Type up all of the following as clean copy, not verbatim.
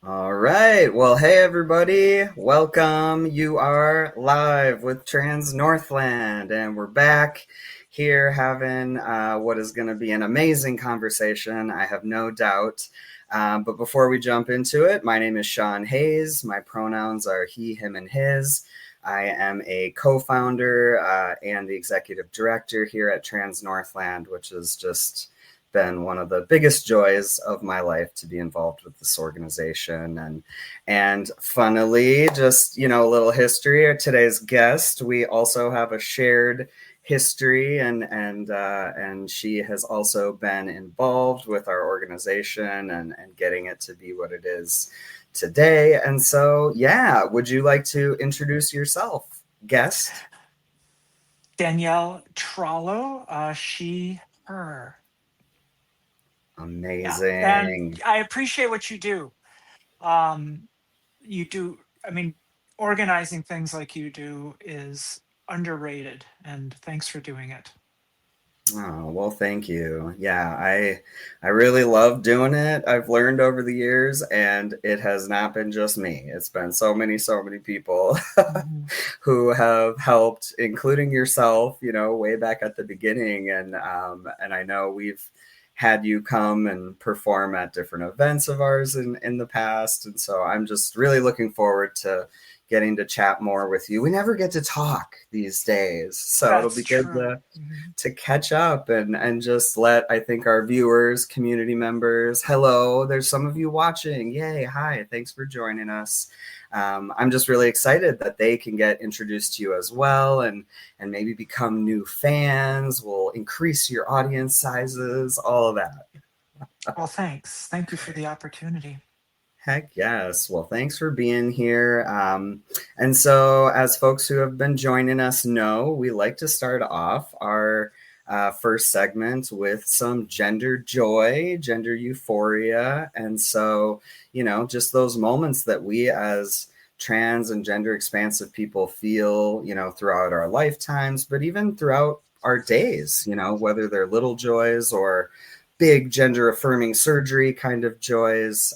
All right. Well, hey, everybody. Welcome. You are live with Trans Northland, and we're back here having what is going to be an amazing conversation, I have no doubt. But before we jump into it, my name is Sean Hayes. My pronouns are he, him, and his. I am a co founder and the executive director here at Trans Northland, which is just been one of the biggest joys of my life to be involved with this organization. And funnily, just a little history. Today's guest, we also have a shared history, and she has also been involved with our organization and getting it to be what it is today. And so, yeah, would you like to introduce yourself, guest? Danielle Thralow, she, her. Yeah. And Amazing. I appreciate what you do. Um, you do, I mean, organizing things like you do is underrated, and thanks for doing it. Oh, well, thank you. Yeah, I really love doing it. I've learned over the years, and it has not been just me. It's been so many people Mhm. who have helped, including yourself, way back at the beginning. And I know we've had you come and perform at different events of ours in the past. And so I'm just really looking forward to getting to chat more with you. We never get to talk these days, so it'll That's be good true. Mhm. to catch up and just let, I think, our viewers, community members, hello, there's some of you watching. Yay, hi, thanks for joining us. I'm just really excited that they can get introduced to you as well, and maybe become new fans. Will increase your audience sizes, all of that. Well, thanks. Thank you for the opportunity. Heck yes. Well, thanks for being here. And so, as folks who have been joining us know, we like to start off our first segment with some gender joy, gender euphoria. And so, just those moments that we as trans and gender expansive people feel, throughout our lifetimes, but even throughout our days, whether they're little joys or big gender affirming surgery kind of joys.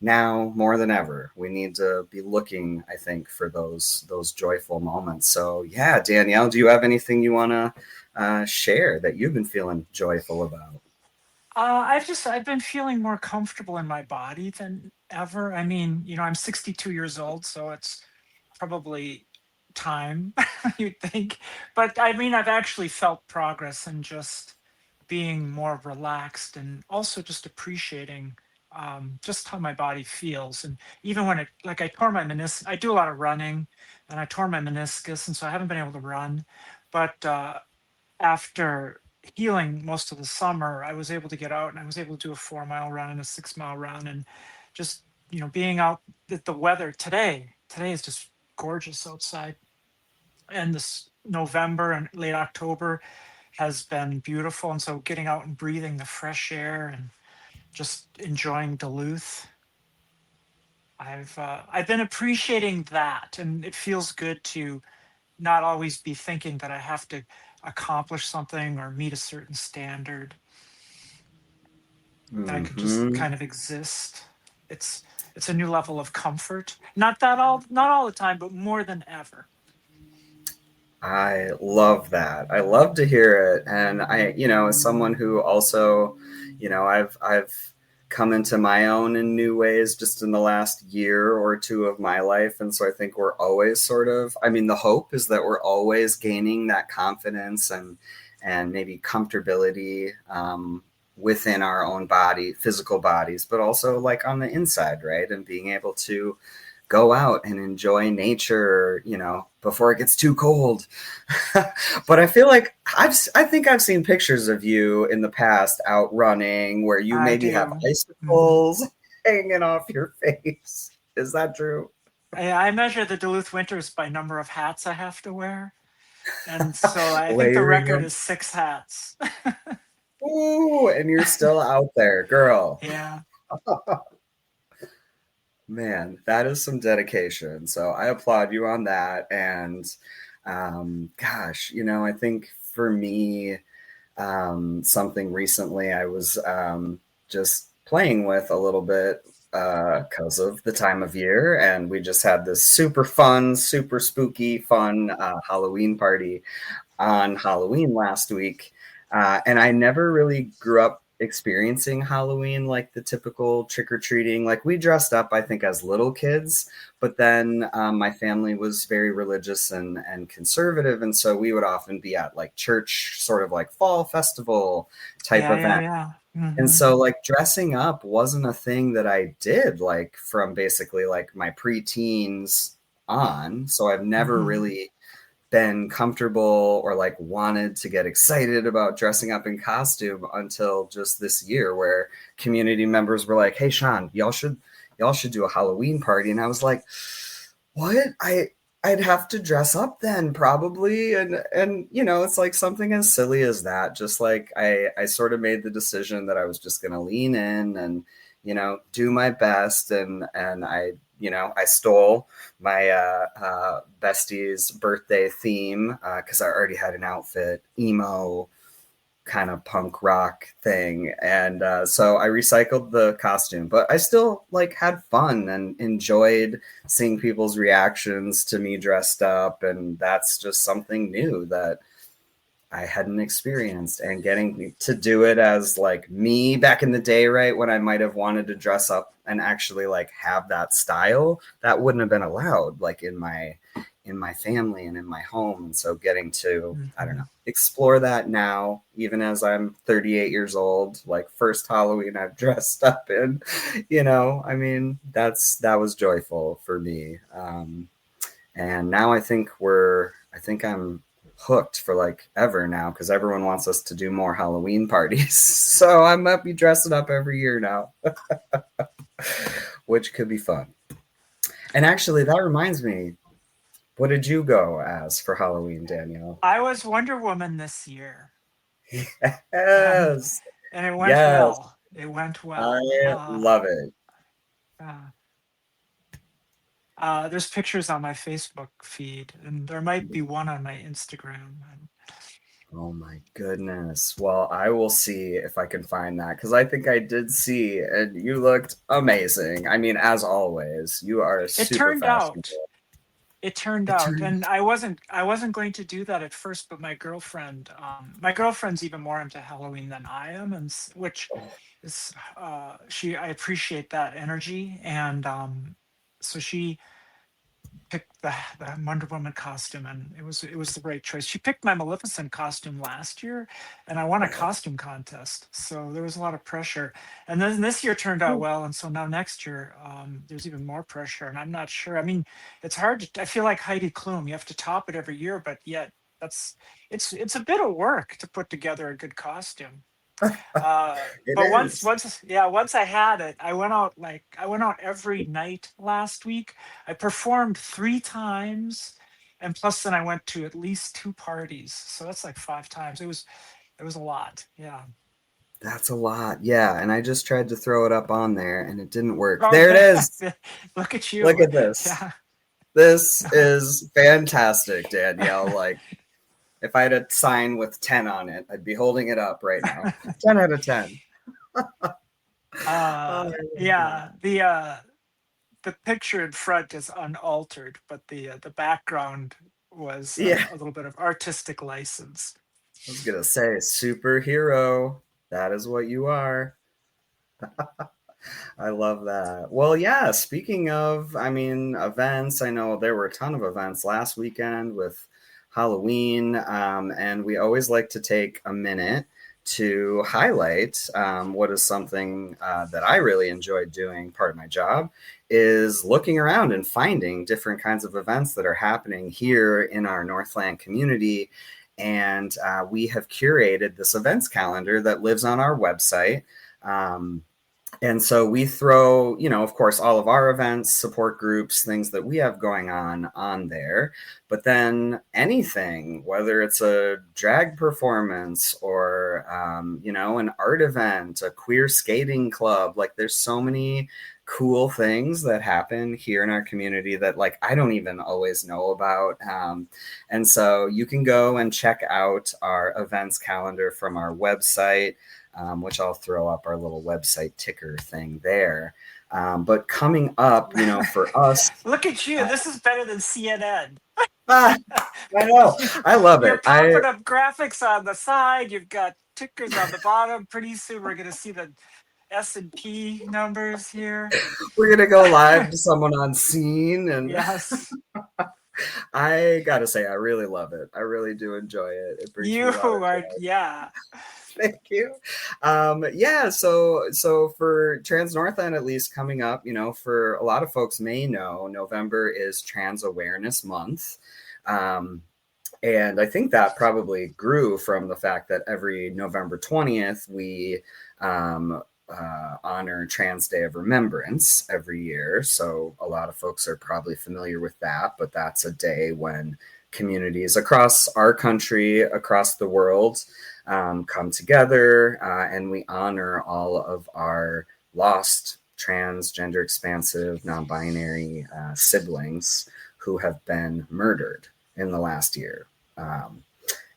Now more than ever we need to be looking, I think, for those joyful moments. So yeah, Danielle, do you have anything you want to share that you've been feeling joyful about? I've been feeling more comfortable in my body than ever. I mean, I'm 62 years old, so it's probably time, you'd think. But I mean, I've actually felt progress in just being more relaxed and also just appreciating just how my body feels. And even when like I tore my meniscus, I do a lot of running and I tore my meniscus. And so I haven't been able to run. But after healing most of the summer, I was able to get out and I was able to do a 4 mile run and a 6 mile run and just, being out the weather today is just gorgeous outside. And this November and late October has been beautiful. And so getting out and breathing the fresh air and just enjoying Duluth, I've been appreciating that, and it feels good to not always be thinking that I have to accomplish something or meet a certain standard. That I could just Hmm. kind of exist. It's it's a new level of comfort. Not all the time, but more than ever. I love that. I love to hear it. And I, as someone who also, I've come into my own in new ways just in the last year or two of my life. And so I think we're always sort of, I mean, the hope is that we're always gaining that confidence and maybe comfortability within our own body, physical bodies, but also like on the inside, right? And being able to go out and enjoy nature, before it gets too cold. But I feel like I think I've seen pictures of you in the past out running where you I maybe have do. Mhm. icicles hanging off your face. Is that true? I measure the Duluth winters by number of hats I have to wear. And so I think the Layering record them. is 6 hats. Ooh, and you're still out there, girl. Yeah. Man, that is some dedication. So I applaud you on that. And gosh, I think for me, something recently I was just playing with a little bit. because of the time of year. And we just had this super fun, super spooky, fun Halloween party on Halloween last week. And I never really grew up experiencing Halloween like the typical trick or treating. Like we dressed up, I think, as little kids, but then my family was very religious and conservative. And so we would often be at like church, sort of like fall festival type Yeah, yeah, event. yeah. And Hmm. so like dressing up wasn't a thing that I did like from basically like my preteens on. So I've never Hmm. really been comfortable or like wanted to get excited about dressing up in costume until just this year where community members were like, "Hey Sean, y'all should do a Halloween party." And I was like, "What? I'd have to dress up then probably." And you know, it's like something as silly as that. Just like I sort of made the decision that I was just going to lean in and do my best and I stole my bestie's birthday theme because I already had an outfit, emo kind of punk rock thing, and so I recycled the costume, but I still like had fun and enjoyed seeing people's reactions to me dressed up, and that's just something new that I hadn't experienced, and getting to do it as like me back in the day, right? When I might have wanted to dress up and actually like have that style, that wouldn't have been allowed like in my family and in my home. And so getting to, I don't know, Hmm. explore that now, even as I'm 38 years old, like first Halloween I've dressed up in, I mean, that was joyful for me. And now I think I'm hooked for like ever now because everyone wants us to do more Halloween parties. So I might be dressing up every year now, which could be fun. And actually, that reminds me, what did you go as for Halloween, Danielle? I was Wonder Woman this year, and Yes, and it went yes, well. It went I well. love it. Uh, there's pictures on my Facebook feed, and there might be one on my Instagram. And Oh my goodness. Well, I will see if I can find that because I think I did see, and you looked amazing. I mean, as always, you are it super turned out. fashionable. It turned It out, turned and I wasn't going to do that at first, but my girlfriend's even more into Halloween than I am, and which oh, is she I appreciate that energy, and so she picked the Wonder Woman costume, and it was the right choice. She picked my Maleficent costume last year, and I won a costume contest, so there was a lot of pressure. And then this year turned out well, and so now next year there's even more pressure, and I'm not sure. I mean, it's hard to. I feel like Heidi Klum. You have to top it every year, but yet that's it's a bit of work to put together a good costume. it But once, is. once, yeah, once I had it, I went out every night last week. I performed 3 times, and plus then I went to at least 2 parties. So that's like 5 times. It was a lot. Yeah. That's a lot. Yeah. And I just tried to throw it up on there and it didn't work. Oh There it yeah. is. Look at Look you. at this. Yeah. This is fantastic, Danielle. Like, if I had a sign with 10 on it, I'd be holding it up right now. 10 out of 10. Oh, I love that. Yeah. The picture in front is unaltered, but the background was Yeah. a little bit of artistic license. I was going to say superhero. That is what you are. I love that. Well, yeah, speaking of, I mean, events, I know there were a ton of events last weekend with Halloween, and we always like to take a minute to highlight what is something that I really enjoyed doing. Part of my job is looking around and finding different kinds of events that are happening here in our Northland community. And we have curated this events calendar that lives on our website. And so we throw, of course, all of our events, support groups, things that we have going on there. But then anything, whether it's a drag performance or, an art event, a queer skating club, like there's so many cool things that happen here in our community that like I don't even always know about. And so you can go and check out our events calendar from our website, which I'll throw up our little website ticker thing there. But coming up, for us, Look at you. This is better than CNN. ah, I know, I love You're it. I popping up graphics on the side. You've got tickers on the bottom. Pretty soon we're going to see the S&P numbers here. We're gonna go live to someone on scene, and Yes. I gotta say, I really love it. I really do enjoy it. It brings me You a lot of are, joy. yeah. Thank you. Yeah, so for Trans Northland, at least coming up, for a lot of folks may know, November is Trans Awareness Month. Um, and I think that probably grew from the fact that every November 20th, we honor Trans Day of Remembrance every year. So a lot of folks are probably familiar with that, but that's a day when communities across our country, across the world, come together and we honor all of our lost trans, gender expansive, non binary siblings who have been murdered in the last year. Um,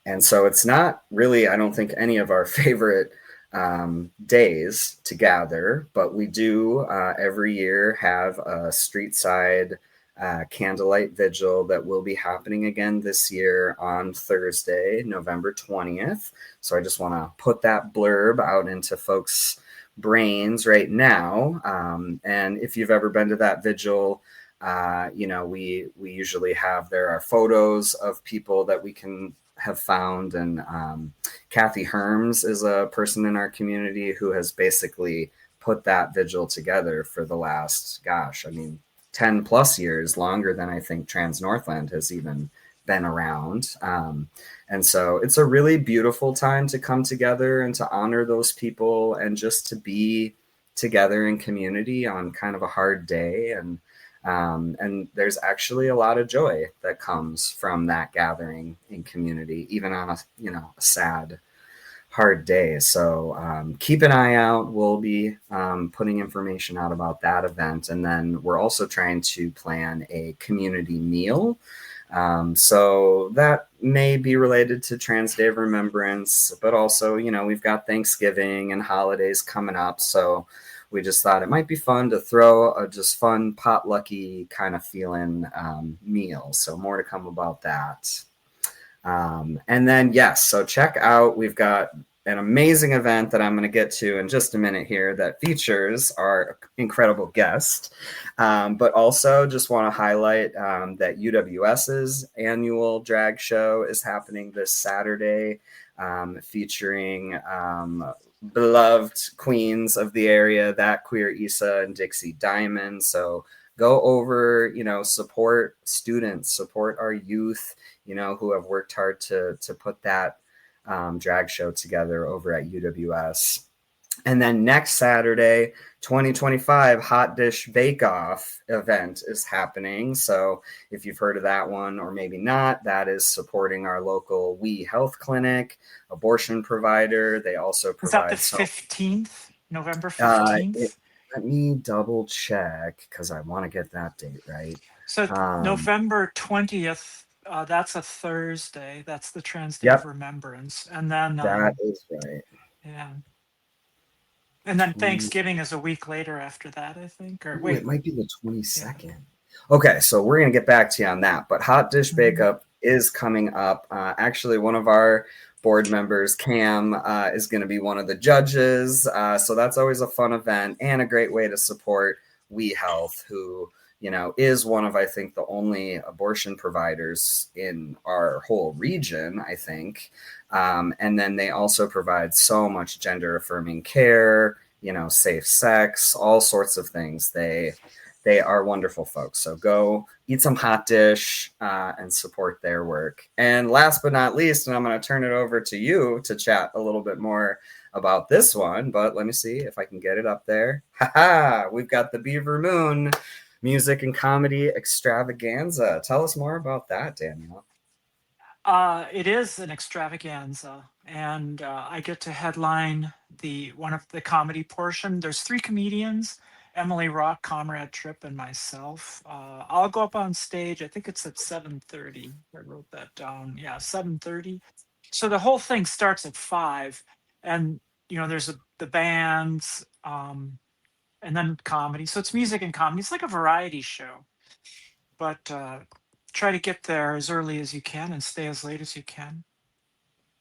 and so it's not really, I don't think, any of our favorite days to gather, but we do every year have a street side candlelight vigil that will be happening again this year on Thursday, November 20th. So I just want to put that blurb out into folks' brains right now. And if you've ever been to that vigil, we usually there are photos of people that we can have found, and Kathy Herms is a person in our community who has basically put that vigil together for the last, 10 plus years, longer than I think Trans Northland has even been around. And so it's a really beautiful time to come together and to honor those people and just to be together in community on kind of a hard day. And there's actually a lot of joy that comes from that gathering in community, even on a sad, hard day. So keep an eye out. We'll be putting information out about that event, and then we're also trying to plan a community meal. So that may be related to Trans Day of Remembrance, but also, we've got Thanksgiving and holidays coming up. So we just thought it might be fun to throw a just fun potlucky kind of feeling meal. So more to come about that. And then, yes, so check out, we've got an amazing event that I'm going to get to in just a minute here that features our incredible guest. But also just want to highlight that UWS's annual drag show is happening this Saturday, featuring beloved queens of the area, that Queer Issa and Dixie Diamond. So go over, support students, support our youth, who have worked hard to put that drag show together over at UWS. And then next Saturday, 2025 Hot Dish Bake Off event is happening. So if you've heard of that one or maybe not, that is supporting our local We Health Clinic, abortion provider. They also Is that the provide 15th, November uh, 15th? let me double check because I want to get that date right. So Um, November 20th, that's a Thursday. That's the Trans Day of yep, Remembrance. And then, that is right. yeah. And then Mm, Thanksgiving is a week later after that, I think. Or ooh, it wait, might be the yeah. 22nd. Okay, so we're going to get back to you on that. But Hot Dish Bake Mhm. Up is coming up. Actually, one of our board members, Cam, is going to be one of the judges. So that's always a fun event and a great way to support We Health, who, is one of, I think, the only abortion providers in our whole region, I think. And then they also provide so much gender affirming care, safe sex, all sorts of things. They are wonderful folks. So go eat some hot dish and support their work. And last but not least, and I'm going to turn it over to you to chat a little bit more about this one, but let me see if I can get it up there. We've got the Beaver Moon Music and Comedy Extravaganza. Tell us more about that, Danielle. It is an extravaganza, and I get to headline the one of the comedy portion. There's three comedians: Emily Rock, Comrade Tripp, and myself. I'll go up on stage. I think it's at 7:30. I wrote that down. Yeah, 7:30. So the whole thing starts at 5, and there's the bands. and then comedy. So it's music and comedy. It's like a variety show, but try to get there as early as you can and stay as late as you can.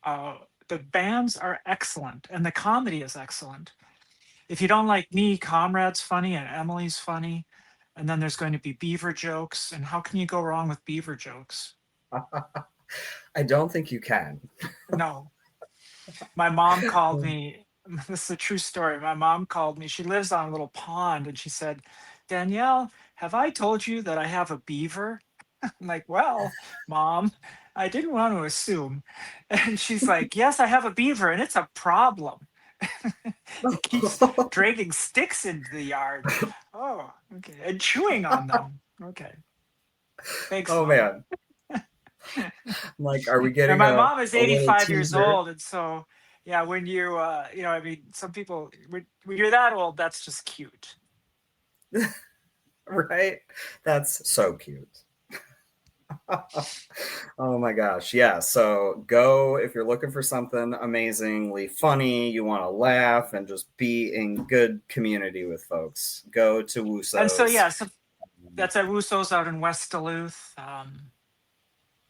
The bands are excellent and the comedy is excellent. If you don't like me, Comrade's funny and Emily's funny. And then there's going to be Beaver jokes. And how can you go wrong with Beaver jokes? I don't think you can. No. My mom called me. This is a true story. My mom called me. She lives on a little pond and she said, Danielle, have I told you that I have a beaver? I'm like, well, mom, I didn't want to assume. And she's like, yes, I have a beaver and it's a problem. It keeps dragging sticks into the yard. Oh, okay. And chewing on them. Okay. Thanks, Oh mom. man. I'm like, are we And getting my mom is a little 85 years teaser? old. And so, yeah, when you, I mean, some people, when you're that old, that's just cute. Right? That's so cute. Oh my gosh. Yeah. So go if you're looking for something amazingly funny, you want to laugh and just be in good community with folks. Go to And so, Wussow's. yeah, so that's at Wussow's out in West Duluth,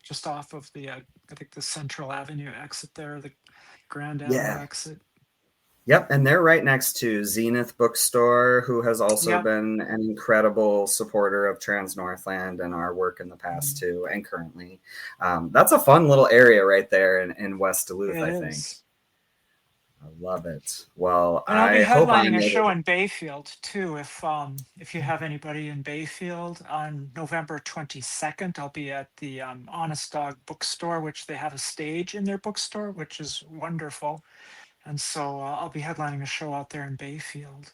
just off of the, I think the Central Avenue exit there, the Grand Avenue Yeah. exit. Yep, and they're right next to Zenith Bookstore, who has also Yep. been an incredible supporter of Trans Northland and our work in the past Mm. too, and currently. That's a fun little area right there in West Duluth, It I think. is. I love it. Well, And I'll be I hope I'm headlining a able show to. in Bayfield too. If you have anybody in Bayfield on November 22nd, I'll be at the Honest Dog bookstore, which they have a stage in their bookstore, which is wonderful. And so I'll be headlining a show out there in Bayfield.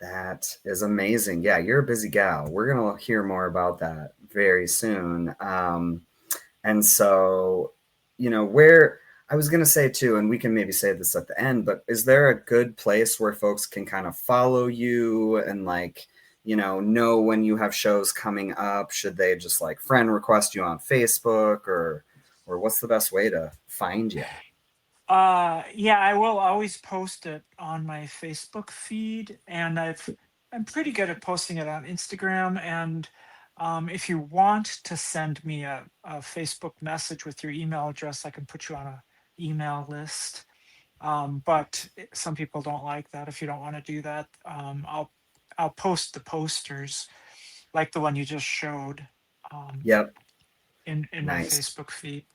That is amazing. Yeah, you're a busy gal. We're going to hear more about that very soon. And so, where I was going to say too, and we can maybe say this at the end, but is there a good place where folks can kind of follow you and like, know when you have shows coming up? Should they just like friend request you on Facebook or what's the best way to find you? Yeah, I will always post it on my Facebook feed, and I'm pretty good at posting it on Instagram. And if you want to send me a Facebook message with your email address, I can put you on a email list. But some people don't like that. If you don't want to do that, I'll post the posters like the one you just showed um, Yep. in my Nice. Facebook feed.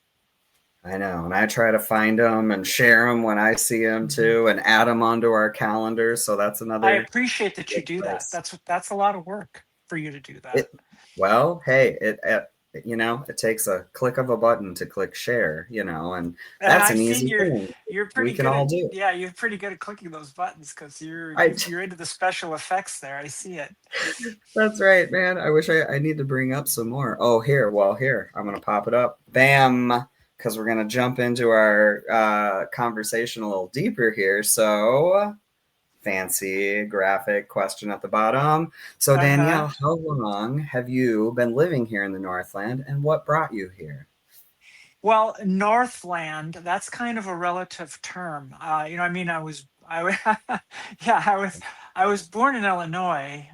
I know. And I try to find them and share them when I see them Mhm. too and add them onto our calendar. So that's I another appreciate that you good do that. place. That's a lot of work for you to do that. It well, hey, it takes a click of a button to click share, and And that's I've an seen easy thing you're we pretty can good all at, do. yeah, you're pretty good at clicking those buttons because I you're into the special effects there. I see it. That's right, man. I wish I need to bring up some more. Oh, here, I'm gonna pop it up. Bam, because we're gonna jump into our conversation a little deeper here. So fancy graphic question at the bottom. So, Uh-huh. Danielle, how long have you been living here in the Northland and what brought you here? Well, Northland, that's kind of a relative term. I mean, yeah, I was born in Illinois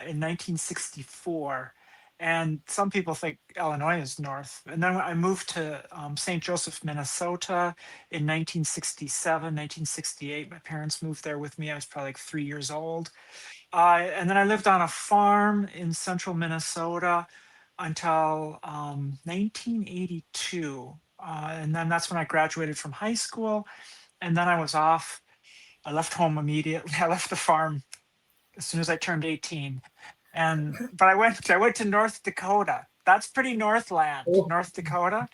in 1964, and some people think Illinois is north. And then I moved to St. Joseph, Minnesota in 1967, 1968. My parents moved there with me. I was probably like 3 years old. And then I lived on a farm in central Minnesota until 1982. And then that's when I graduated from high school. And then I was off. I left home immediately. I left the farm as soon as I turned 18. But I went to North Dakota. That's pretty Northland, Oh, North Dakota.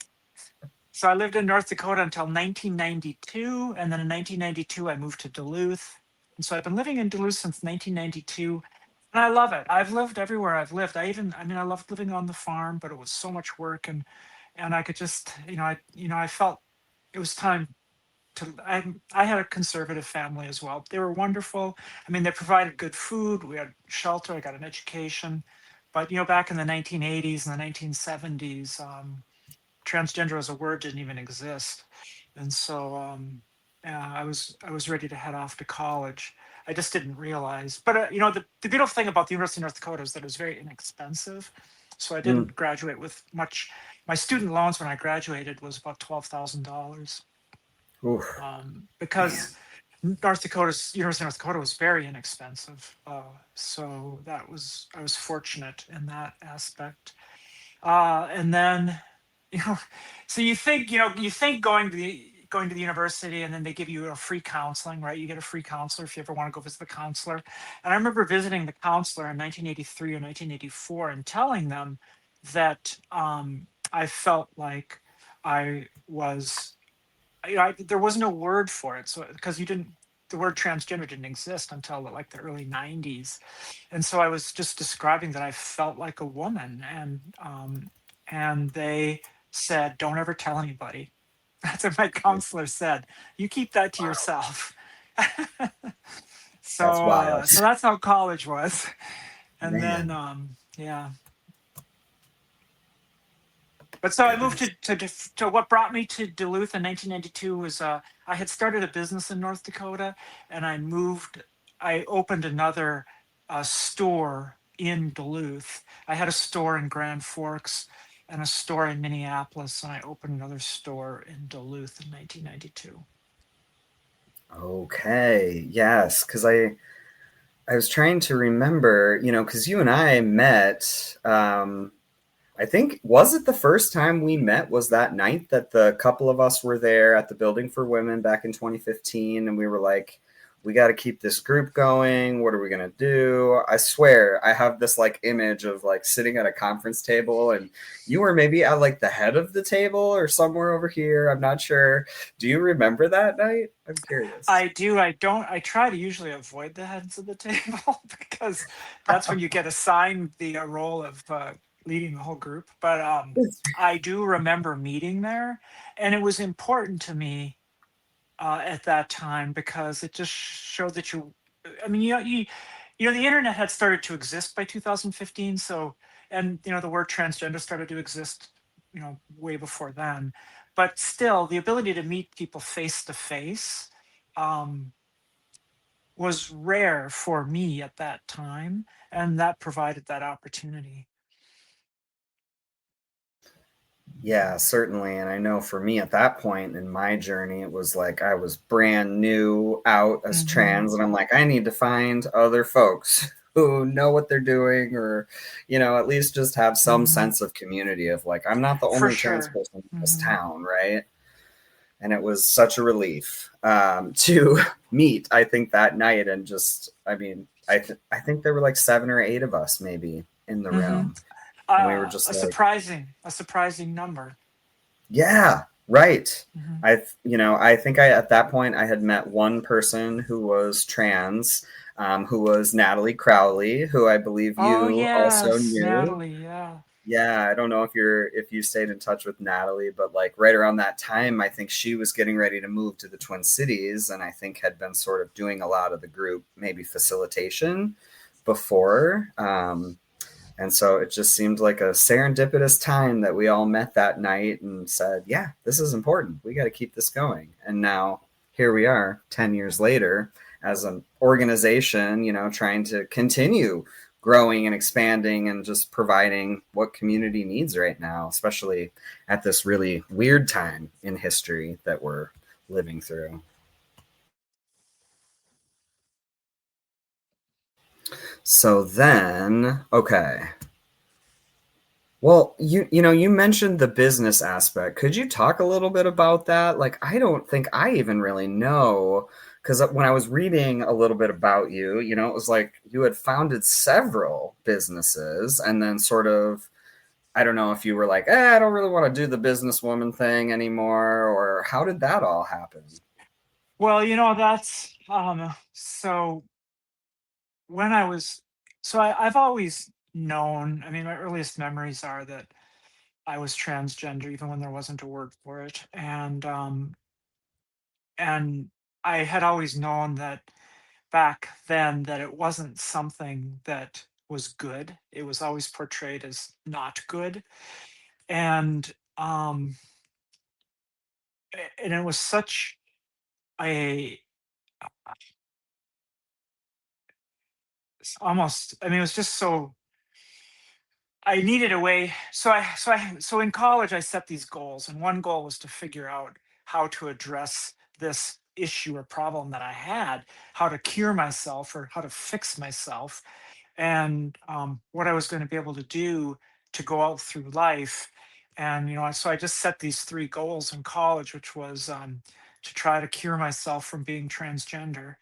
So I lived in North Dakota until 1992. And then in 1992, I moved to Duluth. And so I've been living in Duluth since 1992. And I love it. I've lived everywhere I've lived. I mean, I loved living on the farm, but it was so much work. And I could just, I felt it was time to, I had a conservative family as well. They were wonderful. I mean, they provided good food. We had shelter. I got an education. But, back in the 1980s and the 1970s, transgender as a word didn't even exist, and so I was ready to head off to college. I just didn't realize. But the beautiful thing about the University of North Dakota is that it was very inexpensive, so I Mm. didn't graduate with much. My student loans when I graduated was about $12,000, Oof, because man. North Dakota's University of North Dakota was very inexpensive. So I was fortunate in that aspect. And then, you know, so you think going to the university, and then they give you a free counseling, right? You get a free counselor if you ever want to go visit the counselor. And I remember visiting the counselor in 1983 or 1984 and telling them that I felt like I was, there was no word for it. So because the word transgender didn't exist until like the early 90s. And so I was just describing that I felt like a woman, and they said, don't ever tell anybody. That's what my counselor said. You keep that to Wow, yourself. that's wild. So that's how college was. And then, Man, yeah. But so I moved goodness. to what brought me to Duluth in 1992 was, I had started a business in North Dakota, and I opened another store in Duluth. I had a store in Grand Forks and a store in Minneapolis, and I opened another store in Duluth in 1992. Okay, yes, because I was trying to remember, because you and I met. I think, was it the first time we met was that night that the couple of us were there at the Building for Women back in 2015, and we were like, we got to keep this group going. What are we going to do? I swear I have this like image of like sitting at a conference table, and you were maybe at like the head of the table or somewhere over here. I'm not sure. Do you remember that night? I'm curious. I do. I don't. I try to usually avoid the heads of the table because that's when you get assigned the role of leading the whole group. But I do remember meeting there, and it was important to me at that time because it just showed that you. I mean, the internet had started to exist by 2015. So, and the word transgender started to exist, way before then. But still, the ability to meet people face to face was rare for me at that time, and that provided that opportunity. Yeah, certainly. And I know for me at that point in my journey, it was like I was brand new out as Hmm. trans, and I'm like, I need to find other folks who know what they're doing, or, at least just have some Hmm. sense of community of like, I'm not the For only trans sure. person in this Hmm. town, right? And it was such a relief to meet, I think, that night. And just, I mean, I think there were like 7 or 8 of us maybe in the Hmm. room. And we were just like, A surprising number. yeah, right. Hmm. I think at that point I had met one person who was trans, who was Natalie Crowley, who I believe Oh you also yes, knew. Natalie. Yeah. Yeah, I don't know if you stayed in touch with Natalie, but like right around that time, I think she was getting ready to move to the Twin Cities, and I think had been sort of doing a lot of the group maybe facilitation before. And so it just seemed like a serendipitous time that we all met that night and said, yeah, this is important. We got to keep this going. And now here we are 10 years later as an organization, trying to continue growing and expanding and just providing what community needs right now, especially at this really weird time in history that we're living through. So then, okay. Well, you mentioned the business aspect. Could you talk a little bit about that? Like, I don't think I even really know, because when I was reading a little bit about you, it was like you had founded several businesses, and then sort of, I don't know if you were like, I don't really want to do the businesswoman thing anymore, or how did that all happen? Well, that's so when I was I've always known. I mean, my earliest memories are that I was transgender, even when there wasn't a word for it, and I had always known that back then that it wasn't something that was good. It was always portrayed as not good, and and it was such a almost, I mean, it was just so, I needed a way. So in college, I set these goals, and one goal was to figure out how to address this issue or problem that I had, how to cure myself or how to fix myself, and what I was going to be able to do to go out through life. And so I just set these three goals in college, which was to try to cure myself from being transgender,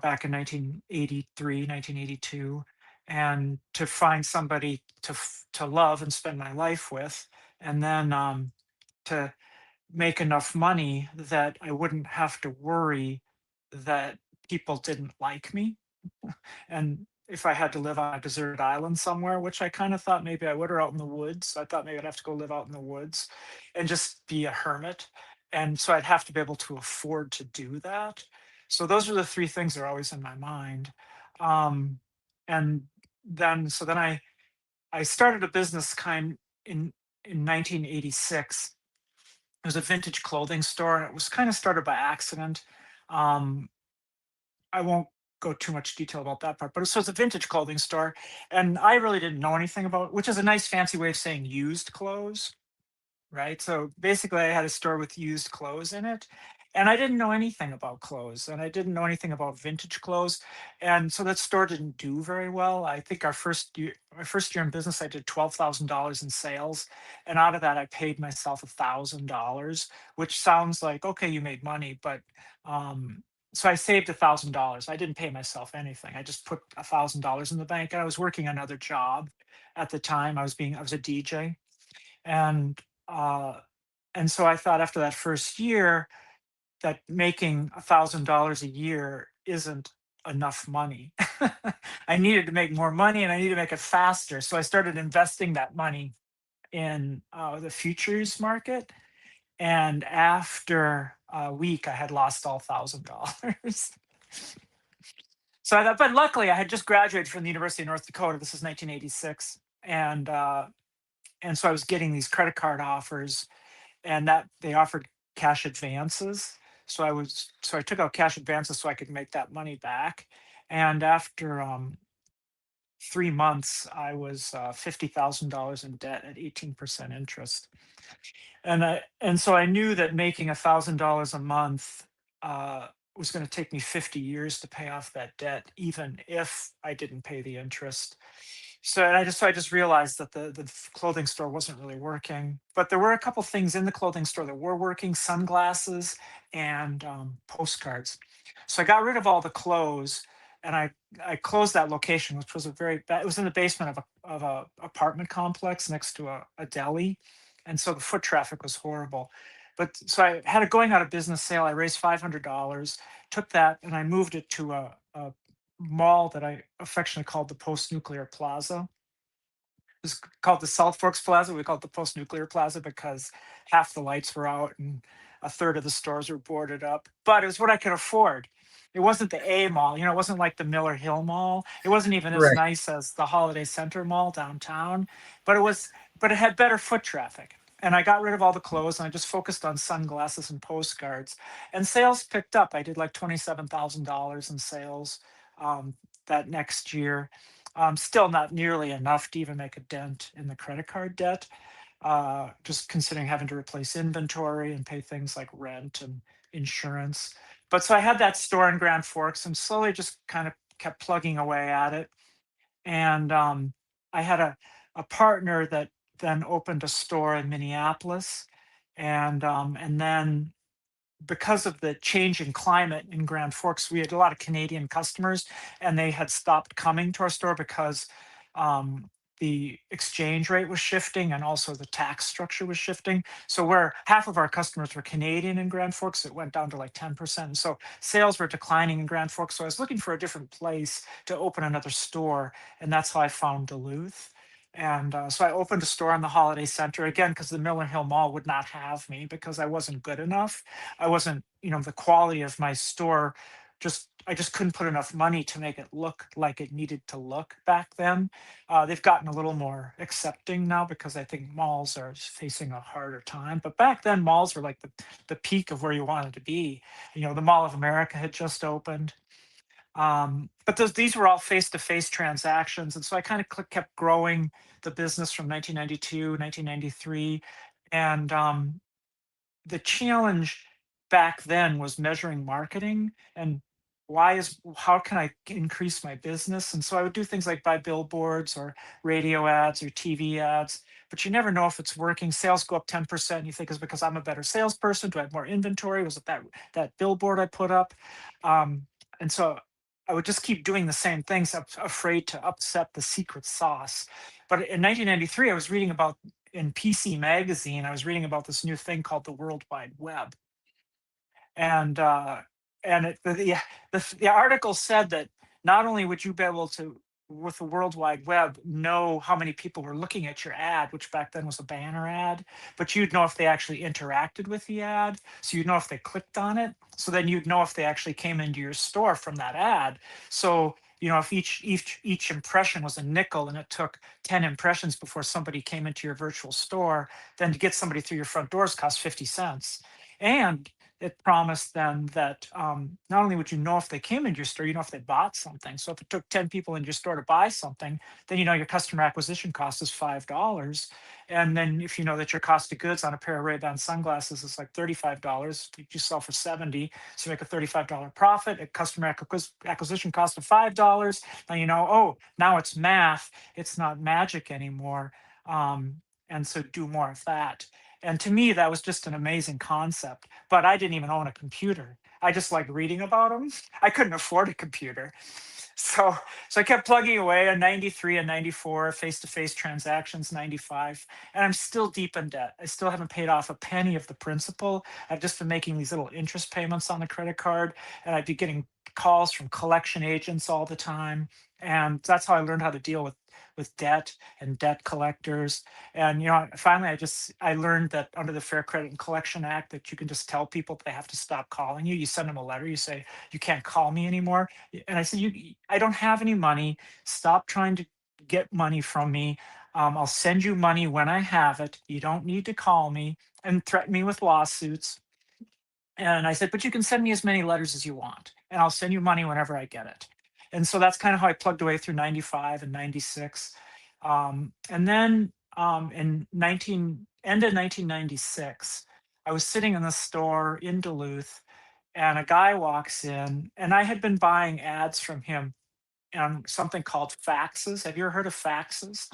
back in 1983, 1982, and to find somebody to love and spend my life with, and then to make enough money that I wouldn't have to worry that people didn't like me, and if I had to live on a deserted island somewhere, which I kind of thought maybe I would, or out in the woods, I thought maybe I'd have to go live out in the woods and just be a hermit. And so I'd have to be able to afford to do that. So those are the three things that are always in my mind. Um, and then I started a business in 1986. It was a vintage clothing store, and it was kind of started by accident. Um, I won't go too much detail about that part, but so it's a vintage clothing store, and I really didn't know anything about, which is a nice fancy way of saying used clothes, right? So basically, I had a store with used clothes in it, and I didn't know anything about clothes, and I didn't know anything about vintage clothes, and so that store didn't do very well. I think my first year in business, I did $12,000 in sales, and out of that, I paid myself $1,000, which sounds like okay, you made money, but so I saved $1,000. I didn't pay myself anything. I just put $1,000 in the bank, and I was working another job at the time. I was a DJ, and uh, and so I thought after that first year that making $1,000 a year isn't enough money. I needed to make more money, and I needed to make it faster. So I started investing that money in the futures market. And after a week, I had lost all $1,000. So I thought, but luckily, I had just graduated from the University of North Dakota. This is 1986, and so I was getting these credit card offers, and that they offered cash advances. So I took out cash advances so I could make that money back. And after 3 months, I was $50,000 in debt at 18% interest. And so I knew that making $1,000 a month was going to take me 50 years to pay off that debt, even if I didn't pay the interest. So I just realized that the clothing store wasn't really working, but there were a couple things in the clothing store that were working: sunglasses and postcards. So I got rid of all the clothes, and I closed that location, which was a very bad. It was in the basement of a apartment complex next to a deli, and so the foot traffic was horrible. But so I had a going out of business sale. I raised $500, took that, and I moved it to a mall that I affectionately called the Post Nuclear Plaza. It's called the South Forks Plaza. We called it the Post Nuclear Plaza because half the lights were out and a third of the stores were boarded up. But it was what I could afford. It wasn't the A mall, it wasn't like the Miller Hill Mall. It wasn't even as Right. nice as the Holiday Center Mall downtown, but it had better foot traffic. And I got rid of all the clothes, and I just focused on sunglasses and postcards. And sales picked up. I did like $27,000 in sales um, that next year. Still not nearly enough to even make a dent in the credit card debt, just considering having to replace inventory and pay things like rent and insurance. But so I had that store in Grand Forks and slowly just kind of kept plugging away at it. And I had a partner that then opened a store in Minneapolis. And then because of the change in climate in Grand Forks, we had a lot of Canadian customers, and they had stopped coming to our store because um, the exchange rate was shifting, and also the tax structure was shifting. So where half of our customers were Canadian in Grand Forks, it went down to like 10%. And so sales were declining in Grand Forks. So I was looking for a different place to open another store, and that's how I found Duluth. And so I opened a store on the Holiday Center again because the Miller Hill Mall would not have me because I wasn't good enough. I wasn't, the quality of my store, I just couldn't put enough money to make it look like it needed to look back then. They've gotten a little more accepting now because I think malls are facing a harder time. But back then, malls were like the peak of where you wanted to be. The Mall of America had just opened. But these were all face-to-face transactions, and so I kind of kept growing the business from 1992, 1993, and the challenge back then was measuring marketing and how can I increase my business. And so I would do things like buy billboards or radio ads or TV ads, but you never know if it's working. Sales go up 10%. You think it's because I'm a better salesperson. Do I have more inventory? Was it that billboard I put up? And so I would just keep doing the same things, afraid to upset the secret sauce. But in 1993, I was reading about in PC Magazine, I was reading about this new thing called the World Wide Web, and the article said that not only would you be able to, with the World Wide Web, know how many people were looking at your ad, which back then was a banner ad, but you'd know if they actually interacted with the ad. So you'd know if they clicked on it. So then you'd know if they actually came into your store from that ad. So if each impression was a nickel and it took 10 impressions before somebody came into your virtual store, then to get somebody through your front doors cost 50 cents. And it promised them that not only would you know if they came into your store, you know if they bought something. So if it took 10 people in your store to buy something, then you know your customer acquisition cost is $5. And then if you know that your cost of goods on a pair of Ray-Ban sunglasses is like $35, you sell for 70, so you make a $35 profit. A customer acquisition cost of $5. Now you know, oh, now it's math. It's not magic anymore. And so do more of that. And to me, that was just an amazing concept. But I didn't even own a computer. I just liked reading about them. I couldn't afford a computer. So I kept plugging away in 93 and 94, face-to-face transactions, 95, and I'm still deep in debt. I still haven't paid off a penny of the principal. I've just been making these little interest payments on the credit card, and I'd be getting calls from collection agents all the time. And that's how I learned how to deal with debt and debt collectors. And finally I learned that under the Fair Credit and Collection Act that you can just tell people they have to stop calling you. You send them a letter, you say, you can't call me anymore. And I said, I don't have any money. Stop trying to get money from me. I'll send you money when I have it. You don't need to call me and threaten me with lawsuits. And I said, but you can send me as many letters as you want, and I'll send you money whenever I get it. And so that's kind of how I plugged away through 95 and 96. And then in end of 1996, I was sitting in the store in Duluth, and a guy walks in, and I had been buying ads from him on something called faxes. Have you ever heard of faxes?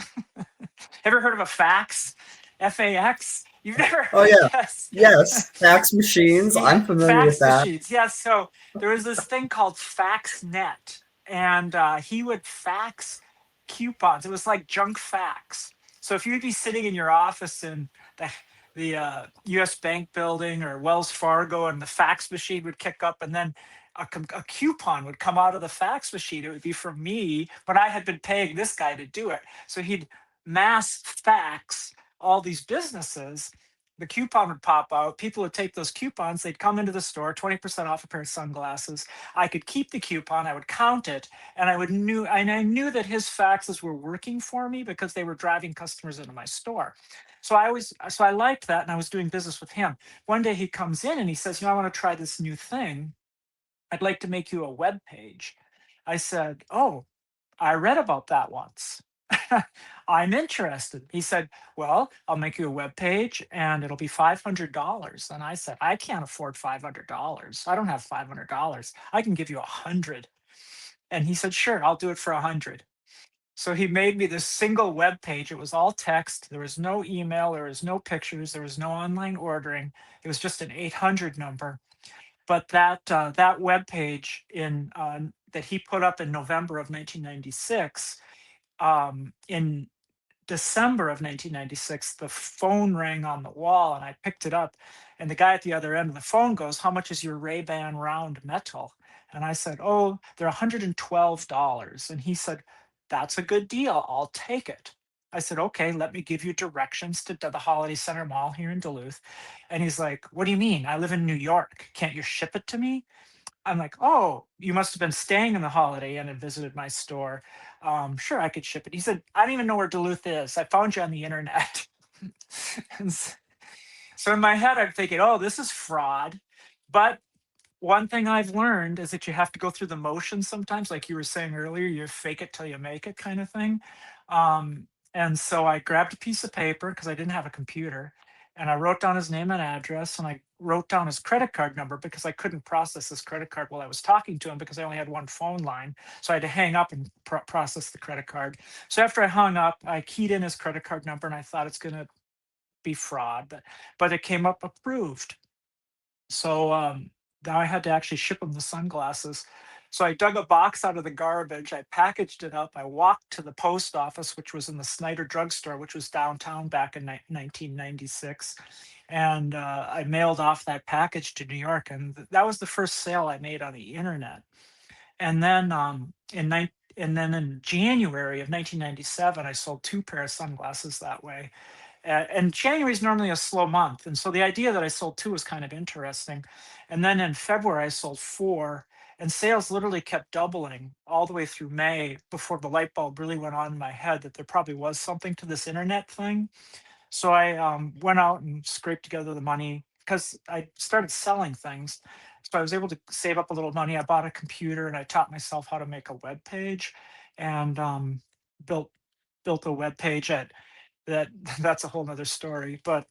Ever heard of a fax? FAX? You've never Oh heard? yeah, Yes. yes, fax machines. Yeah, I'm familiar with fax that. machines. Yeah. So there was this thing called FaxNet, and he would fax coupons. It was like junk fax. So if you'd be sitting in your office in the U.S. Bank building or Wells Fargo, and the fax machine would kick up, and then a coupon would come out of the fax machine. It would be from me, but I had been paying this guy to do it. So he'd mass fax all these businesses. The coupon would pop out. People would take those coupons. They'd come into the store, 20% off a pair of sunglasses. I could keep the coupon. I would count it, and I knew that his faxes were working for me because they were driving customers into my store. So I liked that, and I was doing business with him. One day he comes in and he says, I want to try this new thing. I'd like to make you a web page. I said, oh, I read about that once. I'm interested. He said, well, I'll make you a web page and it'll be $500. And I said, I can't afford $500. I don't have $500. I can give you 100. And he said, sure, I'll do it for 100. So he made me this single web page. It was all text. There was no email. There was no pictures. There was no online ordering. It was just an 800 number. But that web page that he put up in November of 1996, in December of 1996, the phone rang on the wall, and I picked it up, and the guy at the other end of the phone goes, how much is your Ray-Ban round metal? And I said, oh, they're $112. And he said, that's a good deal. I'll take it. I said, okay, let me give you directions to the Holiday Center Mall here in Duluth. And he's like, what do you mean? I live in New York. Can't you ship it to me? I'm like, oh, you must have been staying in the Holiday Inn and visited my store. Sure, I could ship it. He said, I don't even know where Duluth is. I found you on the internet. And so in my head, I'm thinking, oh, this is fraud. But one thing I've learned is that you have to go through the motions sometimes, like you were saying earlier, you fake it till you make it kind of thing. And so I grabbed a piece of paper because I didn't have a computer, and I wrote down his name and address, and I wrote down his credit card number because I couldn't process his credit card while I was talking to him because I only had one phone line. So I had to hang up and process the credit card. So after I hung up, I keyed in his credit card number, and I thought it's going to be fraud, but it came up approved. So now I had to actually ship him the sunglasses. So I dug a box out of the garbage. I packaged it up. I walked to the post office, which was in the Snyder drugstore, which was downtown back in 1996. And I mailed off that package to New York. And that was the first sale I made on the internet. And then in January of 1997, I sold two pair of sunglasses that way. And January is normally a slow month. And so the idea that I sold two was kind of interesting. And then in February, I sold four, and sales literally kept doubling all the way through May before the light bulb really went on in my head that there probably was something to this internet thing. So I went out and scraped together the money because I started selling things. So I was able to save up a little money. I bought a computer and I taught myself how to make a web page, and built built a web page at that. That's a whole nother story. But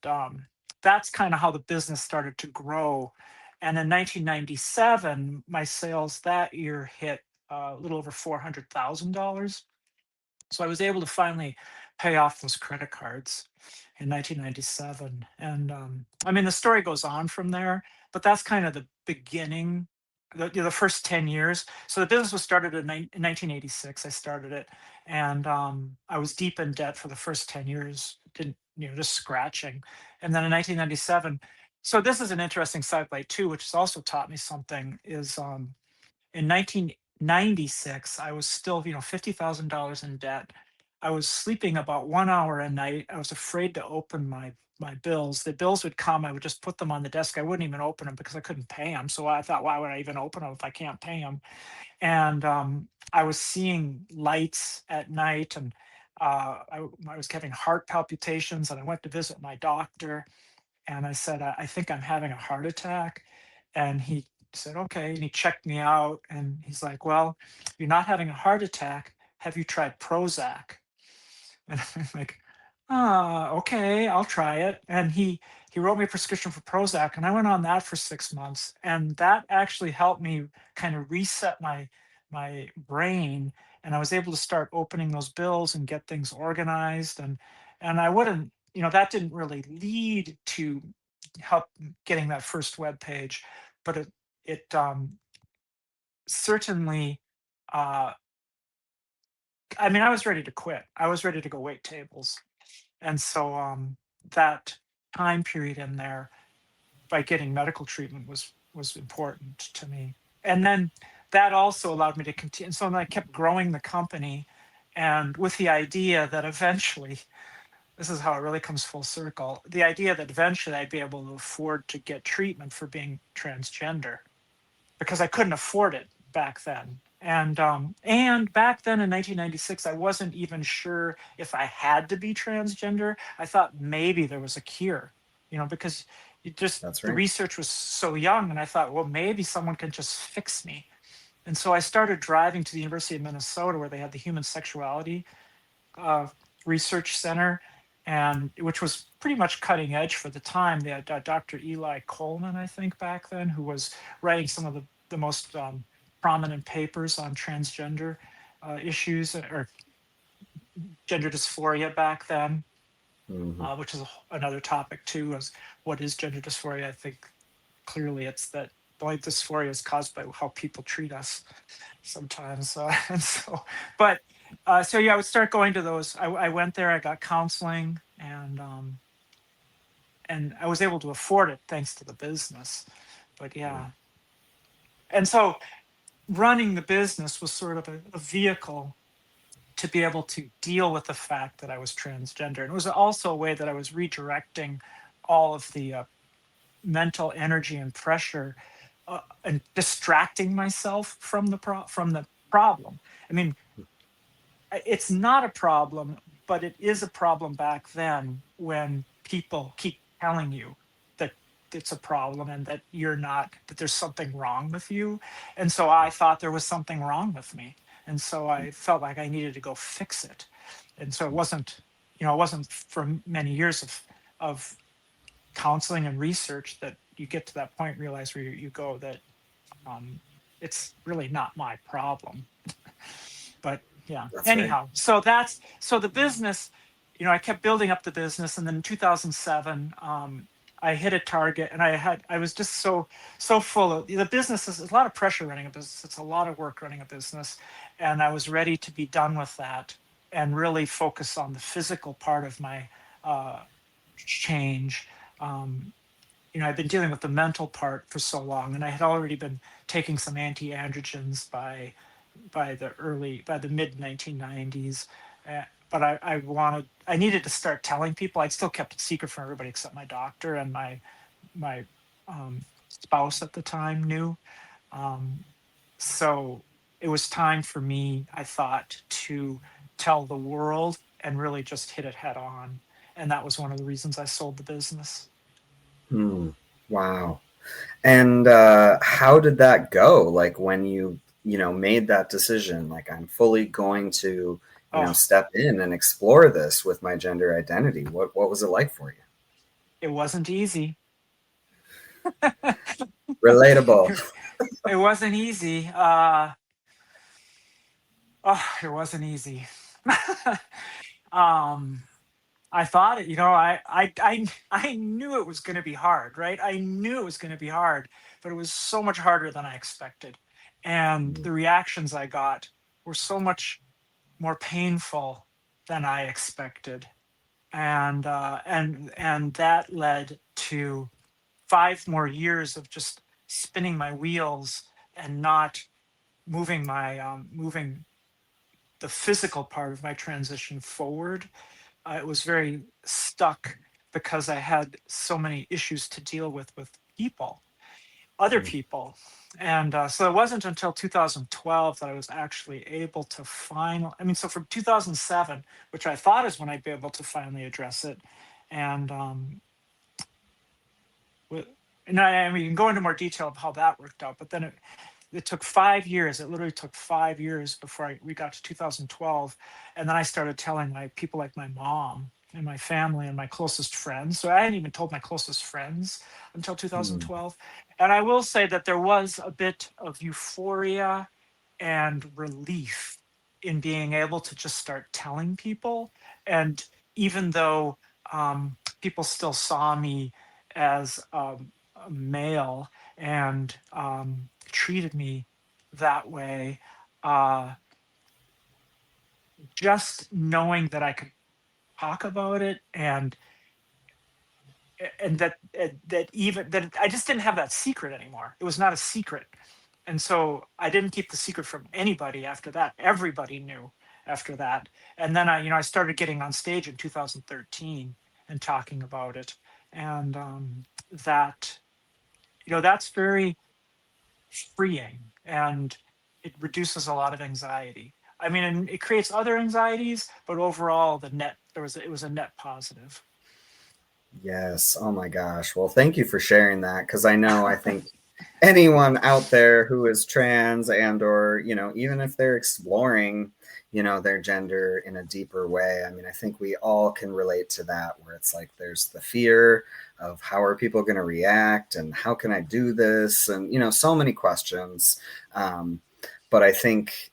that's kind of how the business started to grow. And in 1997, my sales that year hit a little over $400,000. So I was able to finally pay off those credit cards in 1997. And I mean, the story goes on from there, but that's kind of the beginning, the first 10 years. So the business was started in 1986. I started it, and I was deep in debt for the first 10 years, didn't, just scratching. And then in 1997, so this is an interesting sidelight too, which has also taught me something, is in 1996, I was still, $50,000 in debt. I was sleeping about 1 hour a night. I was afraid to open my bills. The bills would come. I would just put them on the desk. I wouldn't even open them because I couldn't pay them. So I thought, why would I even open them if I can't pay them? And I was seeing lights at night, and I was having heart palpitations. And I went to visit my doctor, and I said, I think I'm having a heart attack. And he said, okay. And he checked me out, and he's like, well, you're not having a heart attack. Have you tried Prozac? And I'm like, okay, I'll try it. And he wrote me a prescription for Prozac, and I went on that for 6 months. And that actually helped me kind of reset my brain. And I was able to start opening those bills and get things organized. And I wouldn't, that didn't really lead to help getting that first web page, but it certainly uh I mean, I was ready to quit. I was ready to go wait tables. And so that time period in there, by getting medical treatment, was important to me. And then that also allowed me to continue. So then I kept growing the company, and with the idea that eventually, this is how it really comes full circle, the idea that eventually I'd be able to afford to get treatment for being transgender, because I couldn't afford it back then. And back then in 1996, I wasn't even sure if I had to be transgender. I thought maybe there was a cure, because That's the right. research was so young, and I thought, well, maybe someone can just fix me. And so I started driving to the University of Minnesota, where they had the Human Sexuality uh, Research Center, and which was pretty much cutting edge for the time. They had Dr. Eli Coleman, I think, back then, who was writing some of the most prominent papers on transgender issues, or gender dysphoria back then, Hmm. which is another topic too. Is what is gender dysphoria? I think clearly it's that the dysphoria is caused by how people treat us sometimes. And so, but so yeah, I would start going to those. I went there. I got counseling, and I was able to afford it thanks to the business. But yeah, and so running the business was sort of a vehicle to be able to deal with the fact that I was transgender, and it was also a way that I was redirecting all of the mental energy and pressure, and distracting myself from the problem. I mean, it's not a problem, but it is a problem back then when people keep telling you that it's a problem and that you're not, that there's something wrong with you. And so I thought there was something wrong with me. And so I felt like I needed to go fix it. And so it wasn't, it wasn't for many years of counseling and research that you get to that point, realize where you go that um, it's really not my problem. But yeah, That's right. anyhow, so the business, I kept building up the business, and then in 2007, I hit a target, and I was just so full of the business. Is a lot of pressure running a business. It's a lot of work running a business, and I was ready to be done with that and really focus on the physical part of my uh, change. Um, I've been dealing with the mental part for so long, and I had already been taking some anti-androgens by the mid 1990s. But I needed to start telling people. I'd still kept it secret from everybody except my doctor, and my spouse at the time knew. Um, so it was time for me, I thought, to tell the world and really just hit it head on. And that was one of the reasons I sold the business. Hmm. Wow. And how did that go? Like when you made that decision, like I'm fully going to, Oh, step in and explore this with my gender identity. What was it like for you? it wasn't easy. Relatable. It wasn't easy. Oh, it wasn't easy. um, I thought it, I knew it was going to be hard, right? I knew it was going to be hard, but it was so much harder than I expected. And the reactions I got were so much more painful than I expected. And that led to 5 more years of just spinning my wheels and not moving the physical part of my transition forward. I was very stuck because I had so many issues to deal with people, other people. And so it wasn't until 2012 that I was actually able to so from 2007, which I thought is when I'd be able to finally address it. And wi- and I mean, you can go into more detail of how that worked out, but then it took 5 years. It literally took 5 years before we got to 2012. And then I started telling my people like my mom and my family and my closest friends. So I hadn't even told my closest friends until Hmm. 2012. And I will say that there was a bit of euphoria and relief in being able to just start telling people. And even though people still saw me as a male and treated me that way, uh, just knowing that I could talk about it and that even that I just didn't have that secret anymore. It was not a secret. And so I didn't keep the secret from anybody after that. Everybody knew after that. And then I started getting on stage in 2013 and talking about it. And that, that's very freeing, and it reduces a lot of anxiety. I mean, and it creates other anxieties, but overall it was a net positive. Yes. Oh my gosh. Well, thank you for sharing that because I think anyone out there who is trans and or, even if they're exploring, their gender in a deeper way, I mean, I think we all can relate to that where it's like there's the fear of how are people going to react and how can I do this and, so many questions. Um, but I think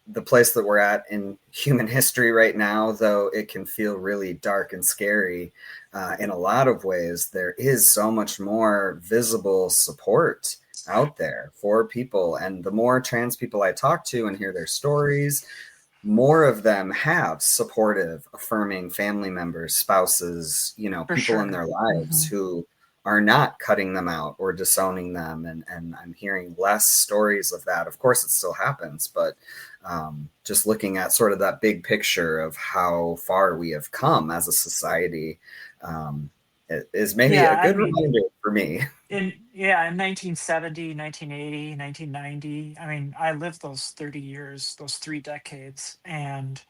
the place that we're at in human history right now, though it can feel really dark and scary in a lot of ways, there is so much more visible support out there for people. And the more trans people I talk to and hear their stories, more of them have supportive, affirming family members, spouses, For people in sure. their lives Hmm. who are not cutting them out or disowning them. And I'm hearing less stories of that. Of course, it still happens, but just looking at sort of that big picture of how far we have come as a society is maybe Yeah, a I good mean, reminder for me. in 1970, 1980, 1990, I mean, I lived those 30 years, those 3 decades, and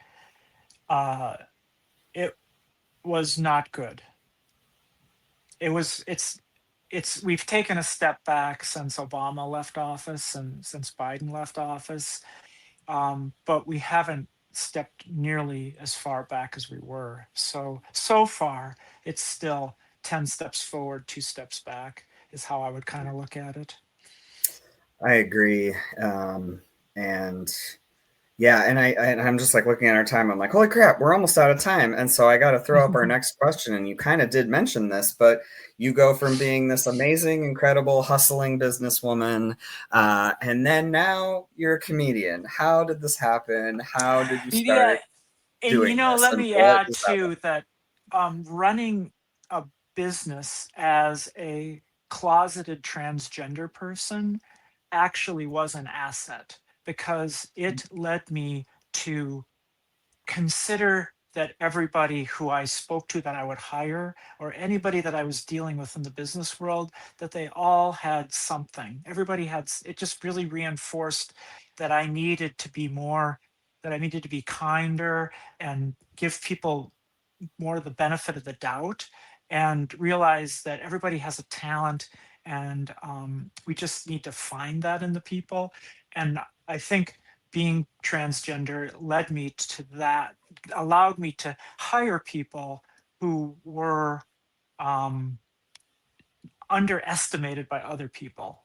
uh, it was not good. it was it's we've taken a step back since Obama left office and since Biden left office, but we haven't stepped nearly as far back as we were. So far, it's still 10 steps forward, 2 steps back, is how I would kind of look at it. I agree. And yeah, and I'm just like looking at our time. I'm like, holy crap, we're almost out of time. And so I got to throw up our next question. And you kind of did mention this, but you go from being this amazing, incredible, hustling businesswoman, and then now you're a comedian. How did this happen? How did you Yeah, start and doing this? let And me what add does that too that running a business as a closeted transgender person actually was an asset because it led me to consider that everybody who I spoke to that I would hire or anybody that I was dealing with in the business world, that they all had something. Everybody had, it just really reinforced that I needed to be more, that I needed to be kinder and give people more the benefit of the doubt and realize that everybody has a talent and we just need to find that in the people. And I think being transgender led me to that, allowed me to hire people who were um, underestimated by other people.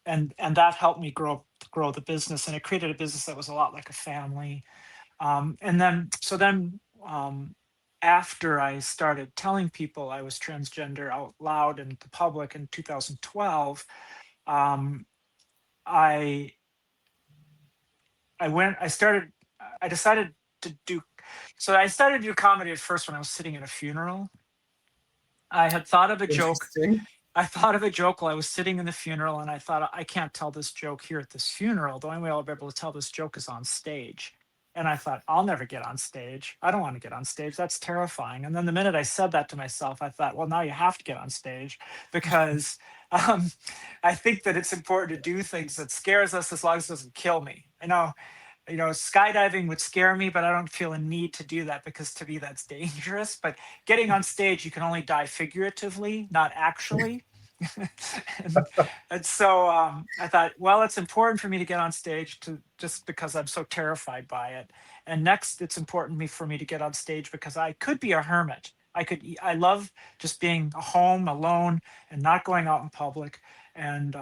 And that helped me grow the business, and it created a business that was a lot like a family. And then, so then, after I started telling people I was transgender out loud in the public in 2012, um, I I started, I decided to do, so I started to do comedy at first when I was sitting at a funeral. I had thought of a joke. interesting? I thought of a joke while I was sitting in the funeral, and I thought, I can't tell this joke here at this funeral. The only way I'll be able to tell this joke is on stage. And I thought, I'll never get on stage. I don't want to get on stage. That's terrifying. And then the minute I said that to myself, I thought, well, now you have to get on stage because um, I think that it's important to do things that scares us as long as it doesn't kill me. I know, skydiving would scare me, but I don't feel a need to do that because to me that's dangerous. But getting on stage, you can only die figuratively, not actually. and, and so I thought, well, it's important for me to get on stage to just because I'm so terrified by it. And next, it's important for me to get on stage because I could be a hermit. I love just being home alone and not going out in public. And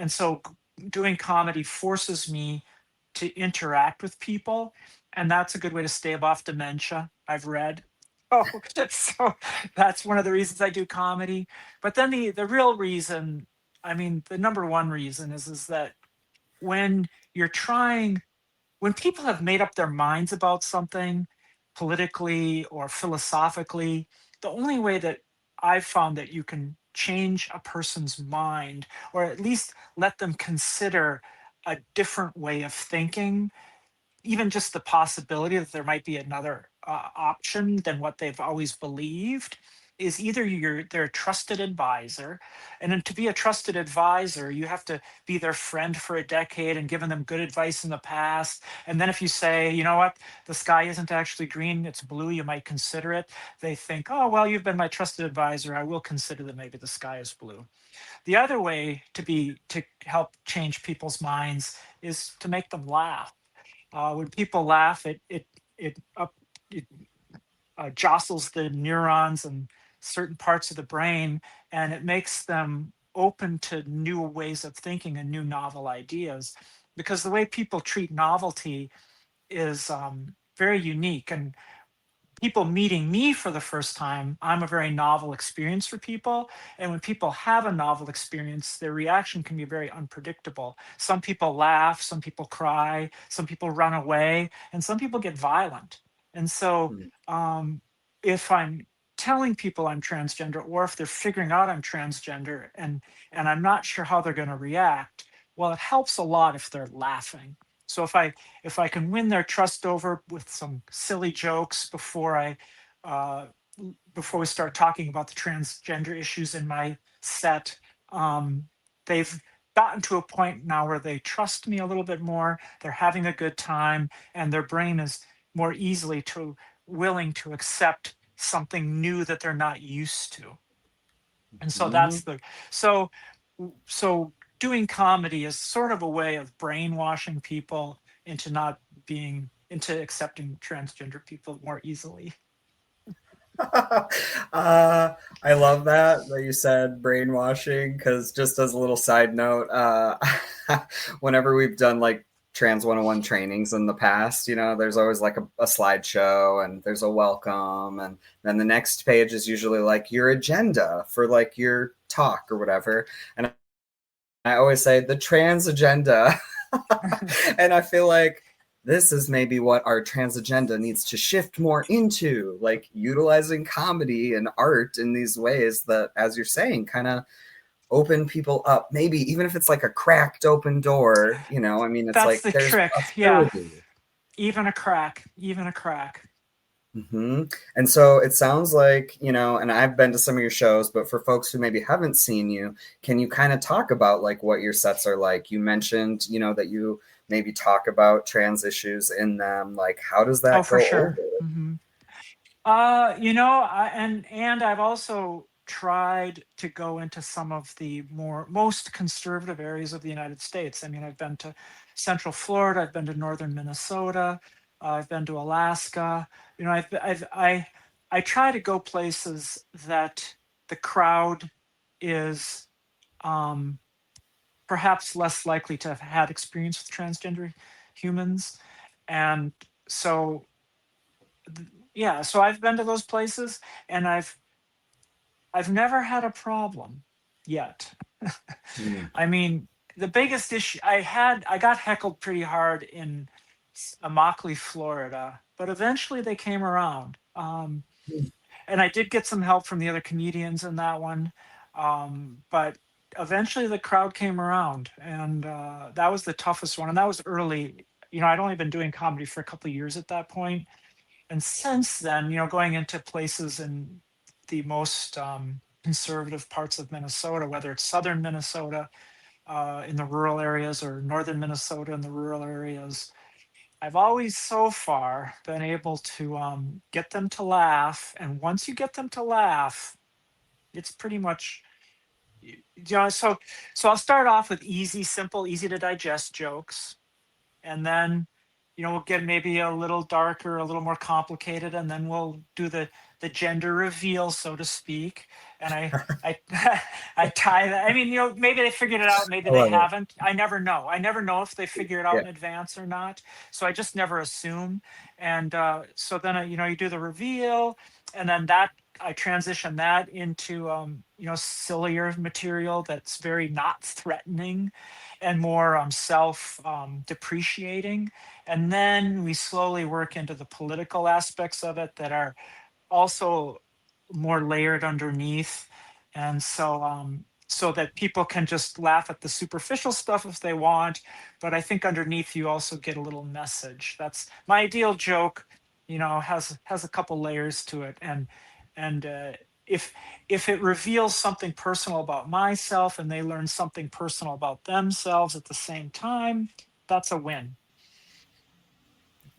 so doing comedy forces me to interact with people, and that's a good way to stave off dementia, I've read. Oh, so that's one of the reasons I do comedy. But then the real reason, I mean, the number one reason is that when you're trying, when people have made up their minds about something politically or philosophically, the only way that I've found that you can change a person's mind or at least let them consider a different way of thinking, even just the possibility that there might be another option than what they've always believed, is either they're a trusted advisor, and then to be a trusted advisor you have to be their friend for a decade and given them good advice in the past, and then if you say, you know what, the sky isn't actually green, it's blue, you might consider it, they think, oh well, you've been my trusted advisor, I will consider that maybe the sky is blue. The other way to help change people's minds is to make them laugh. When people laugh, it up it jostles the neurons and certain parts of the brain, and it makes them open to new ways of thinking and new novel ideas. Because the way people treat novelty is very unique, and people meeting me for the first time, I'm a very novel experience for people. And when people have a novel experience, their reaction can be very unpredictable. Some people laugh, some people cry, some people run away, and some people get violent. And so, Hmm. um, if I'm telling people I'm transgender, or if they're figuring out I'm transgender, and I'm not sure how they're going to react, well, it helps a lot if they're laughing. So if I can win their trust over with some silly jokes uh, before we start talking about the transgender issues in my set, um, they've gotten to a point now where they trust me a little bit more. They're having a good time, and their brain is more easily to willing to accept something new that they're not used to. And so Mhm. that's the so so doing comedy is sort of a way of brainwashing people into not being into accepting transgender people more easily. I love that you said brainwashing, because just as a little side note, whenever we've done like Trans 101 trainings in the past, there's always like a slideshow and there's a welcome. And then the next page is usually like your agenda for like your talk or whatever. And I always say the trans agenda. And I feel like this is maybe what our trans agenda needs to shift more into, like utilizing comedy and art in these ways that, as you're saying, kind of open people up. Maybe even if it's like a cracked open door, I mean, it's That's like the there's trick. Yeah. possibility. Even a crack, even a crack. Hmm. And so it sounds like, and I've been to some of your shows, but for folks who maybe haven't seen you, can you kind of talk about like what your sets are like? You mentioned, that you maybe talk about trans issues in them. Like, how does Oh, that for go sure. over? And I've also tried to go into some of the most conservative areas of the United States. I mean, I've been to Central Florida, I've been to northern Minnesota, I've been to Alaska. I try to go places that the crowd is um, perhaps less likely to have had experience with transgender humans, and so yeah, so I've been to those places, and I've never had a problem yet. Mm. I mean, the biggest issue I got heckled pretty hard in Immokalee, Florida, but eventually they came around. And I did get some help from the other comedians in that one. But eventually the crowd came around, and that was the toughest one. And that was early. I'd only been doing comedy for a couple of years at that point. And since then, going into places in the most conservative parts of Minnesota, whether it's southern Minnesota in the rural areas or northern Minnesota in the rural areas, I've always so far been able to get them to laugh. And once you get them to laugh, it's pretty much, so I'll start off with easy, simple, easy to digest jokes, and then we'll get maybe a little darker, a little more complicated, and then we'll do the gender reveal, so to speak. And I I tie that. I mean, maybe they figured it out, maybe I they love it. haven't. I never know if they figure it out Yeah. in advance or not, so I just never assume. And so then you do the reveal, and then that I transition that into sillier material that's very not threatening and more self depreciating. And then we slowly work into the political aspects of it that are also more layered underneath. And so that people can just laugh at the superficial stuff if they want. But I think underneath you also get a little message. That's my ideal joke, has a couple layers to it. And if if it reveals something personal about myself and they learn something personal about themselves at the same time, that's a win.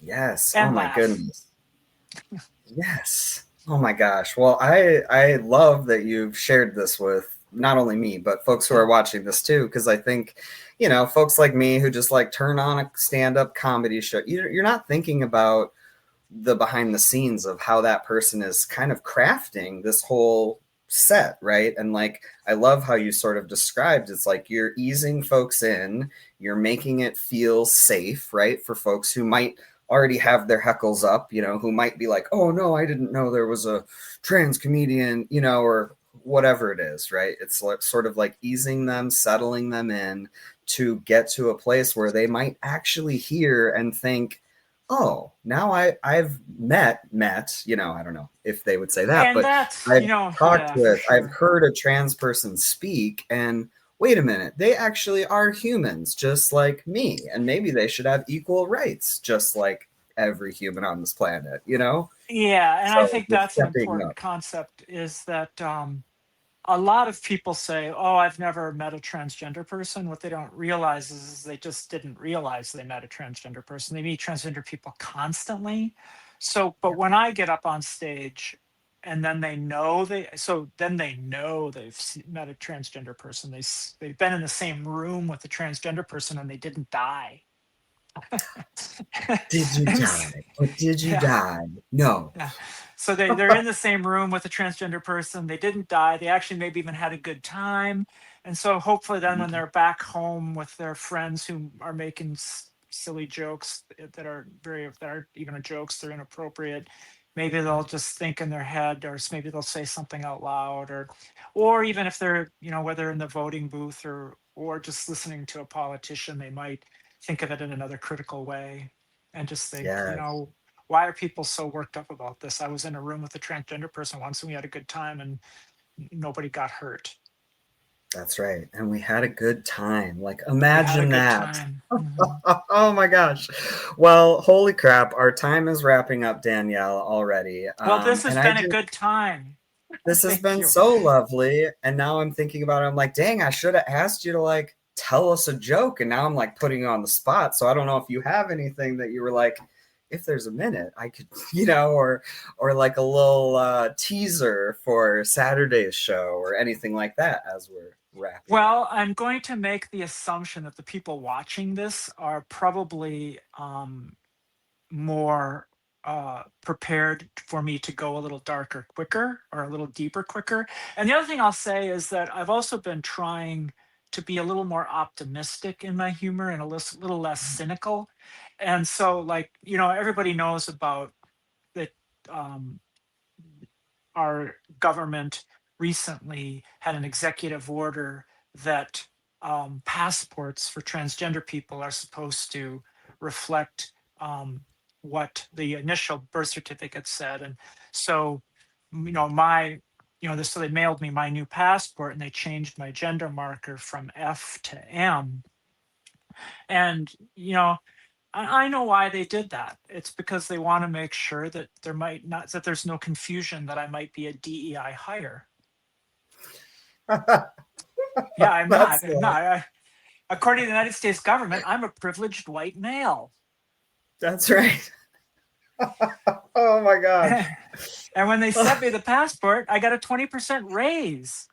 Yes. Oh And my laugh. goodness. Yes. Oh my gosh. Well, I love that you've shared this with not only me, but folks who are watching this too, because I think, folks like me who just like turn on a stand-up comedy show, you're not thinking about the behind the scenes of how that person is kind of crafting this whole set, right? And like I love how you sort of described it's like you're easing folks in, you're making it feel safe, right? For folks who might already have their heckles up, who might be like, "Oh no, I didn't know there was a trans comedian," or whatever it is, right? It's like, sort of like easing them, settling them in to get to a place where they might actually hear and think, oh, now I've met, I don't know if they would say that, And but that's, I've talked yeah, for with, I've sure. heard a trans person speak, and wait a minute, they actually are humans just like me, and maybe they should have equal rights just like every human on this planet. Yeah, and I So think the that's an stepping important up. concept is that a lot of people say, "Oh, I've never met a transgender person." What they don't realize is they just didn't realize they met a transgender person. They meet transgender people constantly. So, but when I get up on stage, and then they know they've met a transgender person. They've been in the same room with the transgender person and they didn't die. Did you die? Or did you Yeah. die? No. Yeah. So they're in the same room with a transgender person. They didn't die. They actually maybe even had a good time. And so hopefully then when they're back home with their friends who are making silly jokes that are even jokes, they're inappropriate. Maybe they'll just think in their head, or maybe they'll say something out loud, or even if they're, whether in the voting booth or just listening to a politician, they might think of it in another critical way and just think, Yes. why are people so worked up about this? I was in a room with a transgender person once and we had a good time and nobody got hurt. That's right. And we had a good time. Like, We had a imagine good that. time. Mhm. Oh my gosh. Well, holy crap. Our time is wrapping up, Danielle, already. Well, this has And been a good time. this has Thank been you. so lovely. And now I'm thinking about it. I'm like, dang, I should have asked you to like tell us a joke. And now I'm like putting you on the spot. So I don't know if you have anything that you were like, if there's a minute, I could, or like a little teaser for Saturday's show or anything like that as we're wrapping up. Well, I'm going to make the assumption that the people watching this are probably more prepared for me to go a little darker quicker or a little deeper quicker. And the other thing I'll say is that I've also been trying to be a little more optimistic in my humor and a little less cynical. And so, like, everybody knows about that. Our government recently had an executive order that passports for transgender people are supposed to reflect what the initial birth certificate said. And so, so they mailed me my new passport and they changed my gender marker from F to M. And, I know why they did that. It's because they want to make sure that there's no confusion that I might be a DEI hire. Yeah, I'm not. That's I'm not. According to the United States government, I'm a privileged white male. that's right. Oh my gosh. And when they sent me the passport, I got a 20% raise.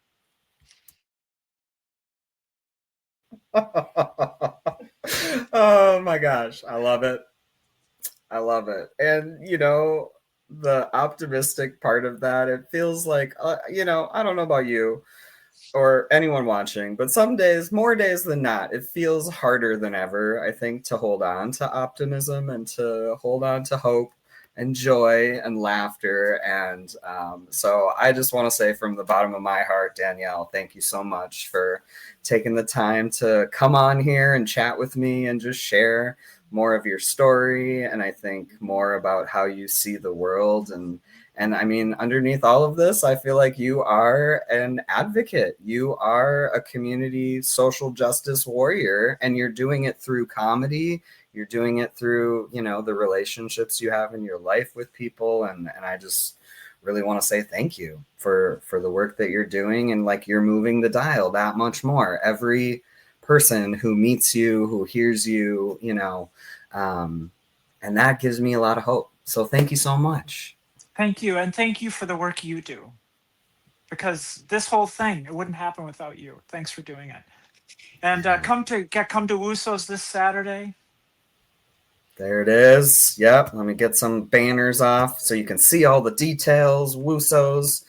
Oh my gosh. I love it. I love it. And, the optimistic part of that, it feels like, I don't know about you or anyone watching, but some days, more days than not, it feels harder than ever, I think, to hold on to optimism and to hold on to hope and joy and laughter. And so I just want to say from the bottom of my heart, Danielle, thank you so much for taking the time to come on here and chat with me and just share more of your story. And I think more about how you see the world. And I mean, underneath all of this, I feel like you are an advocate. You are a community social justice warrior, and you're doing it through comedy. You're doing it through, the relationships you have in your life with people. And I just really want to say thank you for the work that you're doing. And like, you're moving the dial that much more. Every person who meets you, who hears you, and that gives me a lot of hope. So thank you so much. Thank you. And thank you for the work you do. Because this whole thing, it wouldn't happen without you. Thanks for doing it. And come to Wussow's this Saturday. There it is. Yep. Let me get some banners off so you can see all the details. Wussow's,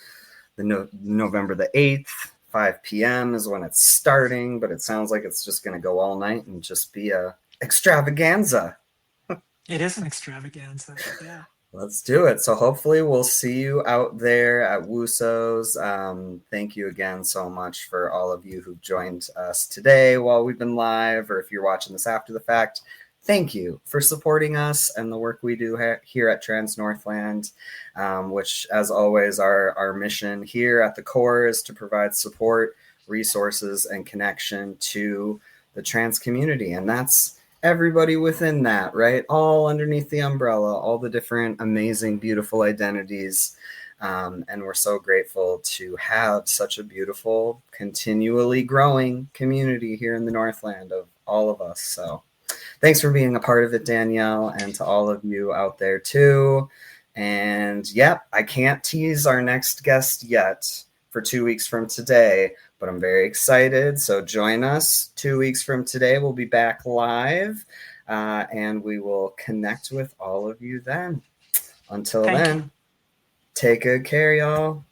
November the 8th, 5 p.m. is when it's starting, but it sounds like it's just going to go all night and just be a extravaganza. It is an extravaganza. Yeah. Let's do it. So hopefully we'll see you out there at Wussow's. Thank you again so much for all of you who've joined us today while we've been live, or if you're watching this after the fact. Thank you for supporting us and the work we do here at Trans Northland, which, as always, our mission here at the core is to provide support, resources, and connection to the trans community. And that's everybody within that, right? All underneath the umbrella, all the different amazing, beautiful identities. And we're so grateful to have such a beautiful, continually growing community here in the Northland of all of us. So thanks for being a part of it, Danielle, and to all of you out there too. And yep, I can't tease our next guest yet for 2 weeks from today, but I'm very excited. So join us 2 weeks from today. We'll be back live, and we will connect with all of you then. Until Thank you. then, take good care, y'all.